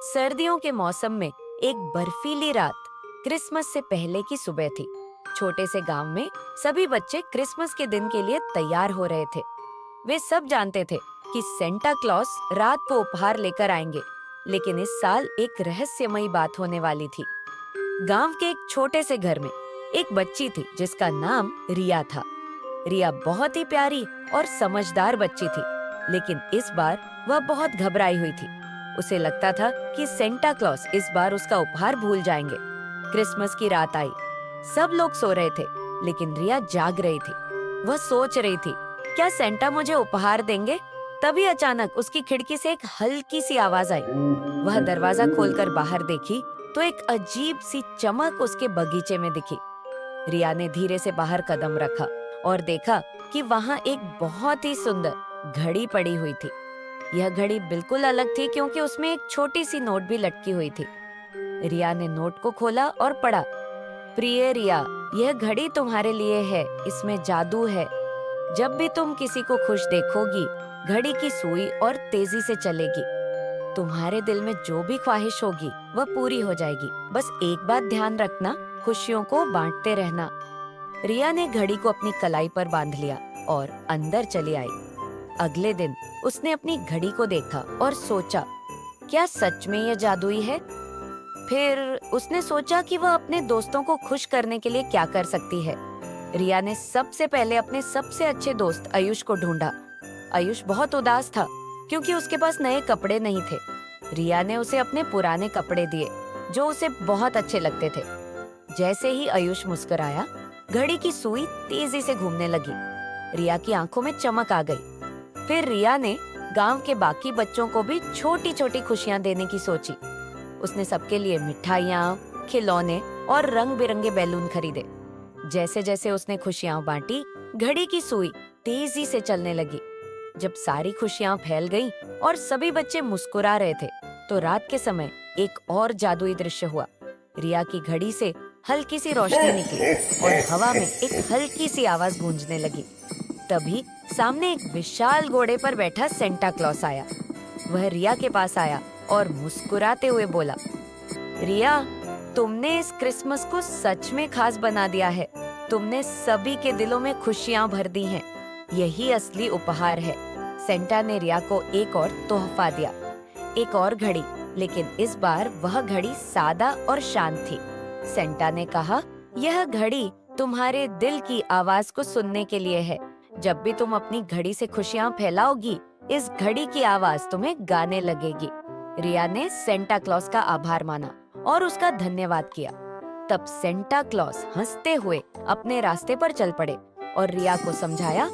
सर्दियों के मौसम में एक बर्फीली रात क्रिसमस से पहले की सुबह थी। छोटे से गांव में सभी बच्चे क्रिसमस के दिन के लिए तैयार हो रहे थे। वे सब जानते थे कि सेंटा क्लॉस रात को उपहार लेकर आएंगे, लेकिन इस साल एक रहस्यमयी बात होने वाली थी। गांव के एक छोटे से घर में एक बच्ची थी जिसका नाम रिया था। रिया बहुत ही प्यारी और समझदार बच्ची थी, लेकिन इस बार वह बहुत घबराई हुई थी। उसे लगता था कि सेंटा क्लॉस इस बार उसका उपहार भूल जाएंगे। क्रिसमस की रात आई। सब लोग सो रहे थे, लेकिन रिया जाग रही थी। वह सोच रही थी, क्या सेंटा मुझे उपहार देंगे? तभी अचानक उसकी खिड़की से एक हल्की सी आवाज आई। वह दरवाजा खोलकर बाहर देखी तो एक अजीब सी चमक उसके बगीचे में दिखी। रिया ने धीरे से बाहर कदम रखा और देखा कि वहां एक बहुत ही सुंदर घड़ी पड़ी हुई थी। यह घड़ी बिल्कुल अलग थी क्योंकि उसमें एक छोटी सी नोट भी लटकी हुई थी। रिया ने नोट को खोला और पढ़ा, प्रिय रिया, यह घड़ी तुम्हारे लिए है, इसमें जादू है। जब भी तुम किसी को खुश देखोगी, घड़ी की सुई और तेजी से चलेगी। तुम्हारे दिल में जो भी ख्वाहिश होगी वह पूरी हो जाएगी। बस एक बात ध्यान रखना, खुशियों को बांटते रहना। रिया ने घड़ी को अपनी कलाई पर बांध लिया और अंदर चली आई। अगले दिन उसने अपनी घड़ी को देखा और सोचा, क्या सच में यह जादुई है? फिर उसने सोचा कि वह अपने दोस्तों को खुश करने के लिए क्या कर सकती है। रिया ने सबसे पहले अपने सबसे अच्छे दोस्त आयुष को ढूंढा। आयुष बहुत उदास था क्योंकि उसके पास नए कपड़े नहीं थे। रिया ने उसे अपने पुराने कपड़े दिए जो उसे बहुत अच्छे लगते थे। जैसे ही आयुष मुस्कुराया, घड़ी की सुई तेजी से घूमने लगी। रिया की आंखों में चमक आ गई। फिर रिया ने गांव के बाकी बच्चों को भी छोटी छोटी खुशियां देने की सोची। उसने सबके लिए मिठाइयाँ, खिलौने और रंग बिरंगे बैलून खरीदे। जैसे जैसे उसने खुशियां बांटी, घड़ी की सुई तेजी से चलने लगी। जब सारी खुशियां फैल गईं और सभी बच्चे मुस्कुरा रहे थे, तो रात के समय एक और जादुई दृश्य हुआ। रिया की घड़ी से हल्की सी रोशनी निकली और हवा में एक हल्की सी आवाज गूंजने लगी। तभी सामने एक विशाल घोड़े पर बैठा सेंटा क्लॉस आया। वह रिया के पास आया और मुस्कुराते हुए बोला, रिया, तुमने इस क्रिसमस को सच में खास बना दिया है। तुमने सभी के दिलों में खुशियां भर दी हैं। यही असली उपहार है। सेंटा ने रिया को एक और तोहफा दिया, एक और घड़ी, लेकिन इस बार वह घड़ी सादा और शांत थी। सेंटा ने कहा, यह घड़ी तुम्हारे दिल की आवाज को सुनने के लिए है। जब भी तुम अपनी घड़ी से खुशियां फैलाओगी, इस घड़ी की आवाज तुम्हें गाने लगेगी। रिया ने सेंटा क्लॉस का आभार माना और उसका धन्यवाद किया। तब सेंटा क्लॉस हंसते हुए अपने रास्ते पर चल पड़े और रिया को समझाया,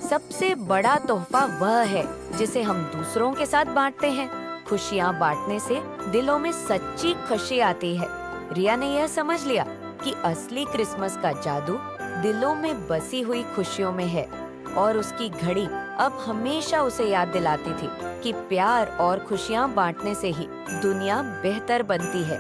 सबसे बड़ा तोहफा वह है जिसे हम दूसरों के साथ बांटते हैं। खुशियां बांटने से दिलों में सच्ची खुशी आती है। रिया ने यह समझ लिया कि असली क्रिसमस का जादू दिलों में बसी हुई खुशियों में है, और उसकी घड़ी अब हमेशा उसे याद दिलाती थी कि प्यार और खुशियां बांटने से ही दुनिया बेहतर बनती है।